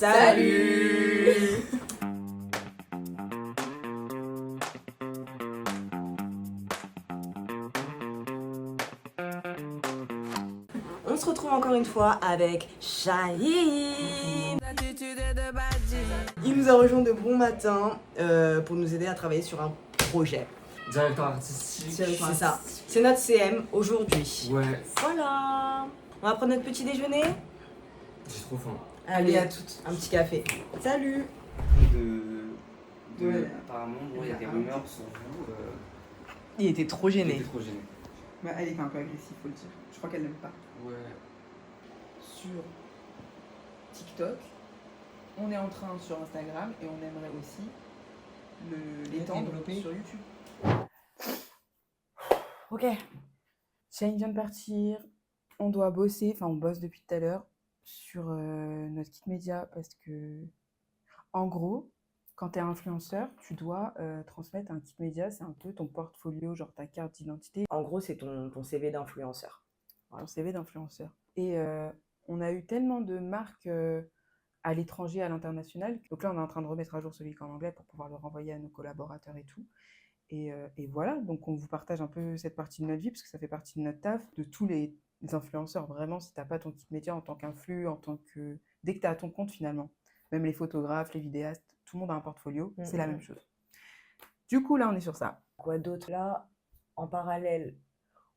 Salut. On se retrouve encore une fois avec Shaheen. Il nous a rejoint de bon matin pour nous aider à travailler sur un projet. Directeur artistique. C'est ça. C'est notre CM aujourd'hui. Ouais. Voilà. On va prendre notre petit déjeuner. J'ai trop faim. Allez, à toutes. Un petit café. Salut. Ouais. Apparemment, il y a des rumeurs sur vous. Il était trop Il gêné. était trop gêné. Bah, elle est un peu agressive, faut le dire. Je crois qu'elle l'aime pas. Ouais. Sur TikTok, on est en train sur Instagram et on aimerait aussi l'étendre développer. sur YouTube. Ok. Shane vient de partir. On doit bosser, enfin on bosse depuis tout à l'heure sur notre kit média parce que, en gros, quand tu es influenceur, tu dois transmettre un kit média, c'est un peu ton portfolio, genre ta carte d'identité, En gros, c'est ton CV d'influenceur. ton CV d'influenceur. Et on a eu tellement de marques à l'étranger, à l'international. Donc là, on est en train de remettre à jour celui qu'en anglais pour pouvoir le renvoyer à nos collaborateurs et tout. Et voilà, donc on vous partage un peu cette partie de notre vie, parce que ça fait partie de notre taf, de tous les influenceurs. Vraiment, si t'as pas ton kit média en tant qu'influ, en tant que... Dès que tu as ton compte finalement, même les photographes, les vidéastes, tout le monde a un portfolio, c'est la même chose. Du coup, là, on est sur ça. Quoi d'autre là? En parallèle,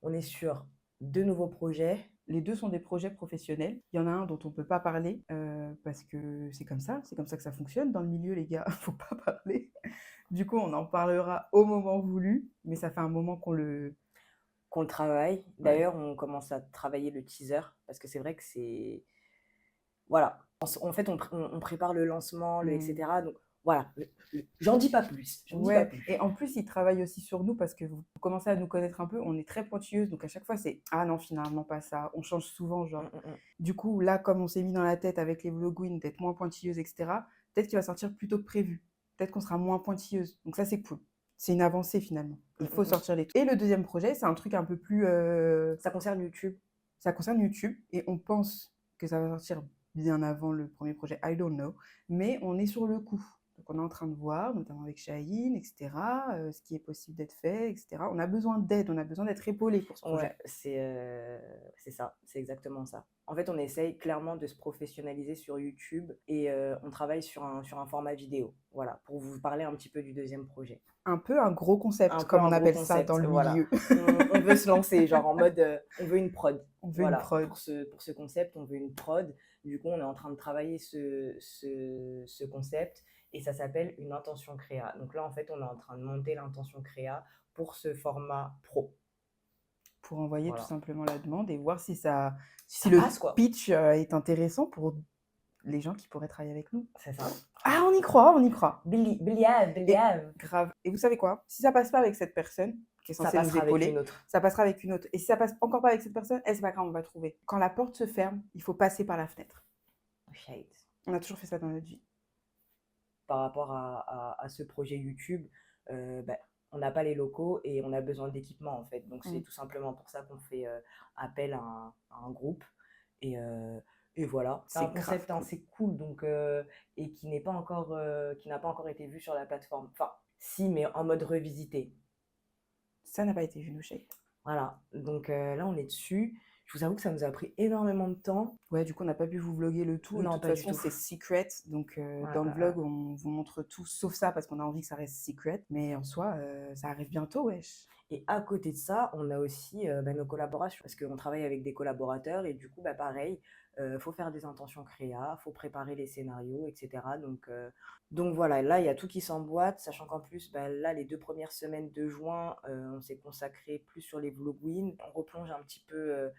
on est sur 2 nouveaux projets. Les 2 sont des projets professionnels. Il y en a un dont on ne peut pas parler parce que c'est comme ça que ça fonctionne. Dans le milieu, les gars, il ne faut pas parler. Du coup, on en parlera au moment voulu, mais ça fait un moment qu'on le travaille. D'ailleurs, on commence à travailler le teaser parce que c'est vrai que c'est... Voilà. En fait, on prépare le lancement, etc. Donc voilà, j'en dis pas plus. Ouais, et en plus, ils travaillent aussi sur nous parce que vous commencez à nous connaître un peu. On est très pointilleuse, donc à chaque fois, c'est ah non, finalement pas ça. On change souvent, genre. Du coup, là, comme on s'est mis dans la tête avec les vlogwins d'être moins pointilleuse, etc., peut-être qu'il va sortir plus tôt que prévu. Peut-être qu'on sera moins pointilleuse. Donc ça, c'est cool. C'est une avancée finalement. Il faut sortir les trucs. Et le deuxième projet, c'est un truc un peu plus. Ça concerne YouTube. Ça concerne YouTube et on pense que ça va sortir bien avant le premier projet, I don't know, mais on est sur le coup. Donc on est en train de voir, notamment avec Shaheen, etc., ce qui est possible d'être fait, etc. On a besoin d'aide, on a besoin d'être épaulé pour ce projet. Ouais, c'est ça, c'est exactement ça. En fait, on essaye clairement de se professionnaliser sur YouTube et on travaille sur un format vidéo, voilà, pour vous parler un petit peu du deuxième projet. Un peu un gros concept, comme on appelle ça dans le milieu. On veut se lancer, genre en mode, on veut une prod. On veut une prod. Pour ce concept, on veut une prod. Du coup, on est en train de travailler ce concept et ça s'appelle une intention créa. Donc là, en fait, on est en train de monter l'intention créa pour ce format pro. Pour envoyer Voilà. tout simplement la demande et voir si Ça le passe, quoi. pitch est intéressant pour les gens qui pourraient travailler avec nous. C'est ça. Ah, on y croit, on y croit. Believe. Grave. Et vous savez quoi? Si ça passe pas avec cette personne qui est Ça censée nous passera avec épauler, une autre. ça passera avec une autre. Et si ça passe encore pas avec cette personne, c'est pas grave, on va trouver. Quand la porte se ferme, il faut passer par la fenêtre. Shade. On a toujours fait ça dans notre vie. Par rapport à ce projet YouTube, on n'a pas les locaux et on a besoin d'équipement en fait. Donc c'est tout simplement pour ça qu'on fait appel à un groupe. Et voilà, c'est un concept assez cool donc, et qui n'a pas encore été vu sur la plateforme. Enfin, si, mais en mode revisité. Ça n'a pas été vu, nous, Shade. Voilà, donc là on est dessus. Je vous avoue que ça nous a pris énormément de temps. Ouais, du coup, on n'a pas pu vous vloguer le tout. Non, de toute pas du façon, tout. c'est secret. Donc, dans le vlog, on vous montre tout, sauf ça, parce qu'on a envie que ça reste secret. Mais en soi, ça arrive bientôt, wesh. Et à côté de ça, on a aussi nos collaborations, parce qu'on travaille avec des collaborateurs et du coup, pareil, faut faire des intentions créa, faut préparer les scénarios, etc. Donc voilà, là, il y a tout qui s'emboîte, sachant qu'en plus, là, les 2 premières semaines de juin, on s'est consacré plus sur les vlogwins. On replonge un petit peu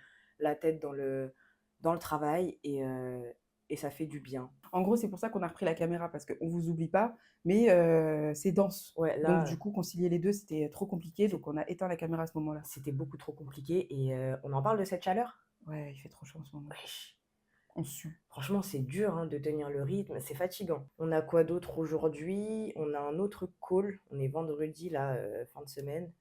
la tête dans le travail et ça fait du bien. En gros, c'est pour ça qu'on a repris la caméra, parce qu'on vous oublie pas, mais c'est dense. Ouais, là, donc, du coup, concilier les deux, c'était trop compliqué. Donc, on a éteint la caméra à ce moment-là. C'était beaucoup trop compliqué et on en parle de cette chaleur? Ouais, il fait trop chaud en ce moment. Wesh. On sue. Franchement, c'est dur de tenir le rythme, c'est fatigant. On a quoi d'autre aujourd'hui? On a un autre call, on est vendredi, là, fin de semaine.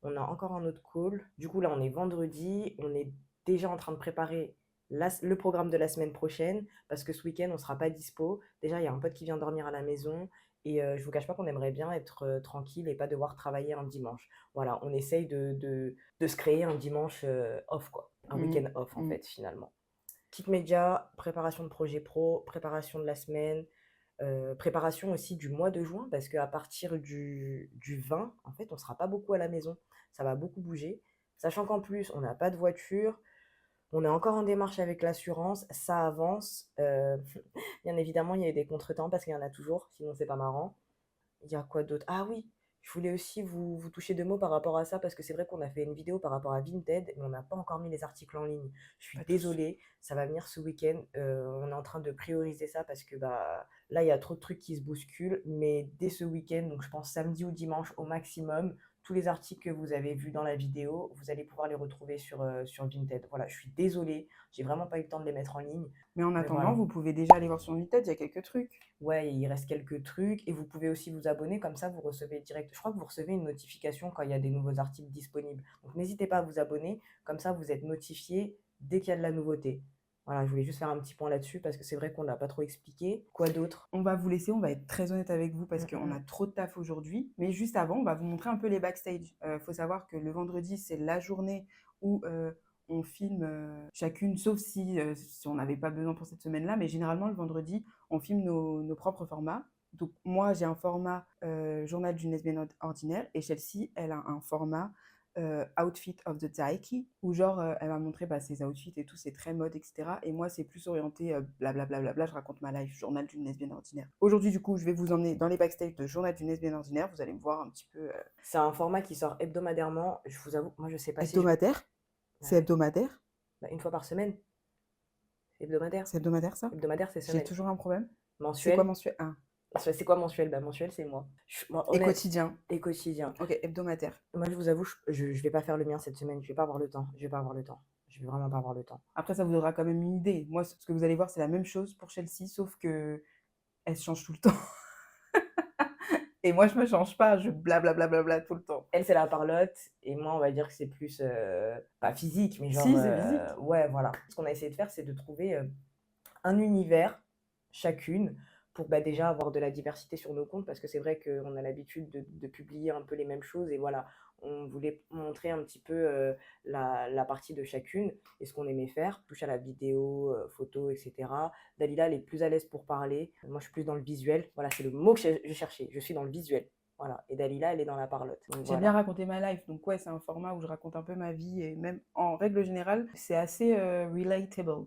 On a encore un autre call. Du coup, là, on est vendredi, on est déjà en train de préparer le programme de la semaine prochaine, parce que ce week-end, on ne sera pas dispo. Déjà, il y a un pote qui vient dormir à la maison et je vous cache pas qu'on aimerait bien être tranquille et pas devoir travailler un dimanche. Voilà, on essaye de se créer un dimanche off, quoi. Un week-end off, en fait, finalement. Kit média, préparation de projet pro, préparation de la semaine, préparation aussi du mois de juin, parce qu'à partir du 20, en fait, on ne sera pas beaucoup à la maison. Ça va beaucoup bouger. Sachant qu'en plus, on n'a pas de voiture. On est encore en démarche avec l'assurance, ça avance. Bien évidemment, il y a eu des contretemps parce qu'il y en a toujours, sinon c'est pas marrant. Il y a quoi d'autre? Ah oui, je voulais aussi vous toucher 2 mots par rapport à ça parce que c'est vrai qu'on a fait une vidéo par rapport à Vinted, mais on n'a pas encore mis les articles en ligne. Je suis Pas tous. désolée, ça va venir ce week-end. On est en train de prioriser ça parce que bah, là, il y a trop de trucs qui se bousculent. Mais dès ce week-end, donc je pense samedi ou dimanche au maximum, tous les articles que vous avez vus dans la vidéo, vous allez pouvoir les retrouver sur Vinted. Voilà, je suis désolée, j'ai vraiment pas eu le temps de les mettre en ligne. Mais en Mais attendant, voilà. vous pouvez déjà aller voir sur Vinted, il y a quelques trucs. Ouais, il reste quelques trucs et vous pouvez aussi vous abonner, comme ça vous recevez direct. Je crois que vous recevez une notification quand il y a des nouveaux articles disponibles. Donc n'hésitez pas à vous abonner, comme ça vous êtes notifié dès qu'il y a de la nouveauté. Voilà, je voulais juste faire un petit point là-dessus parce que c'est vrai qu'on n'a pas trop expliqué. Quoi d'autre? On va vous laisser, on va être très honnête avec vous parce qu'on a trop de taf aujourd'hui. Mais juste avant, on va vous montrer un peu les backstage. Faut savoir que le vendredi, c'est la journée où on filme chacune, sauf si on n'avait pas besoin pour cette semaine-là. Mais généralement, le vendredi, on filme nos propres formats. Donc moi, j'ai un format journal d'une lesbienne ordinaire et Chelsea, elle a un format outfit of the Taiki, où genre elle m'a montré ses outfits et tout, c'est très mode, etc. Et moi, c'est plus orienté blablabla, je raconte ma life, journal d'une lesbienne ordinaire. Aujourd'hui, du coup, je vais vous emmener dans les backstage de journal d'une lesbienne ordinaire. Vous allez me voir un petit peu. C'est un format qui sort hebdomadairement. Je vous avoue, moi je sais pas si Hebdomadaire. C'est Ouais. hebdomadaire. Bah, une fois par semaine. C'est hebdomadaire. C'est hebdomadaire, ça? Hebdomadaire, c'est J'ai semaine. toujours un problème. C'est Mensuel. quoi mensuel? Ah. C'est quoi mensuel? Bah, mensuel, c'est moi. Et quotidien. Et quotidien. Ok, hebdomadaire. Moi, je vous avoue, je vais pas faire le mien cette semaine. Je vais pas avoir le temps. Je vais pas avoir le temps. Je vais vraiment pas avoir le temps. Après, ça vous donnera quand même une idée. Moi, ce que vous allez voir, c'est la même chose pour Chelsea, sauf que elle se change tout le temps. Et moi, je me change pas, je blablabla tout le temps. Elle, c'est la parlotte, et moi, on va dire que c'est plus, pas physique, mais genre, Si, c'est physique. ouais, voilà. Ce qu'on a essayé de faire, c'est de trouver un univers, chacune, pour déjà avoir de la diversité sur nos comptes, parce que c'est vrai qu'on a l'habitude de publier un peu les mêmes choses, et voilà, on voulait montrer un petit peu la partie de chacune, et ce qu'on aimait faire, touche à la vidéo, photo, etc. Dalila, elle est plus à l'aise pour parler, moi je suis plus dans le visuel, voilà, c'est le mot que je cherchais, je suis dans le visuel. Voilà. Et Dalila, elle est dans la parlotte. J'aime bien raconter ma life. Donc ouais, c'est un format où je raconte un peu ma vie. Et même en règle générale, c'est assez relatable.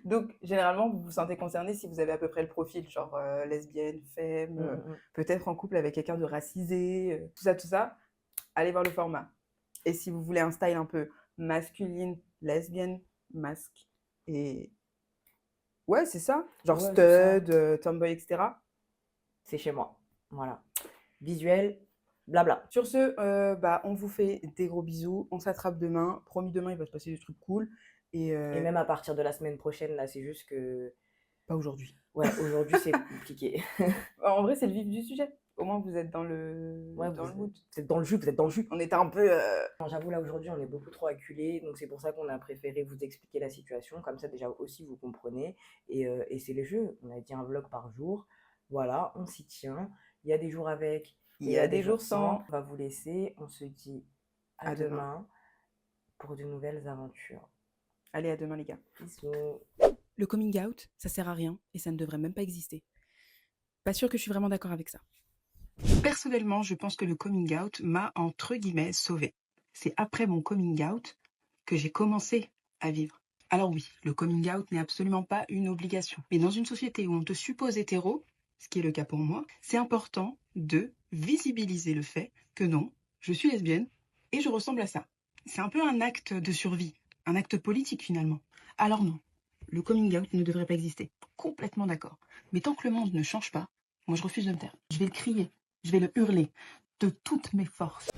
Donc généralement, vous vous sentez concerné si vous avez à peu près le profil. Genre lesbienne, femme, peut-être en couple avec quelqu'un de racisé. Tout ça. Allez voir le format. Et si vous voulez un style un peu masculine, lesbienne, masque et... Ouais, c'est ça. Genre Ouais, stud, tomboy, etc. C'est chez moi. Voilà. Visuel, blabla. Sur ce, on vous fait des gros bisous. On s'attrape demain. Promis, demain, il va se passer des trucs cool. Et même à partir de la semaine prochaine, là, c'est juste que... pas aujourd'hui. Ouais, aujourd'hui, c'est compliqué. En vrai, c'est le vif du sujet. Au moins, vous êtes dans le, Ouais, dans le mood. Vous êtes dans le jus, vous êtes dans le jus. On était un peu... J'avoue, là, aujourd'hui, on est beaucoup trop acculés. Donc, c'est pour ça qu'on a préféré vous expliquer la situation. Comme ça, déjà, aussi, vous comprenez. Et c'est le jeu. On a dit un vlog par jour. Voilà, on s'y tient. Il y a des jours avec, il y a des jours sans. On va vous laisser. On se dit à demain pour de nouvelles aventures. Allez, à demain, les gars. Bisous. Le coming out, ça sert à rien et ça ne devrait même pas exister. Pas sûr que je suis vraiment d'accord avec ça. Personnellement, je pense que le coming out m'a, entre guillemets, sauvée. C'est après mon coming out que j'ai commencé à vivre. Alors oui, le coming out n'est absolument pas une obligation. Mais dans une société où on te suppose hétéro, ce qui est le cas pour moi, c'est important de visibiliser le fait que non, je suis lesbienne et je ressemble à ça. C'est un peu un acte de survie, un acte politique finalement. Alors non, le coming out ne devrait pas exister. Complètement d'accord. Mais tant que le monde ne change pas, moi je refuse de me taire. Je vais le crier, je vais le hurler de toutes mes forces.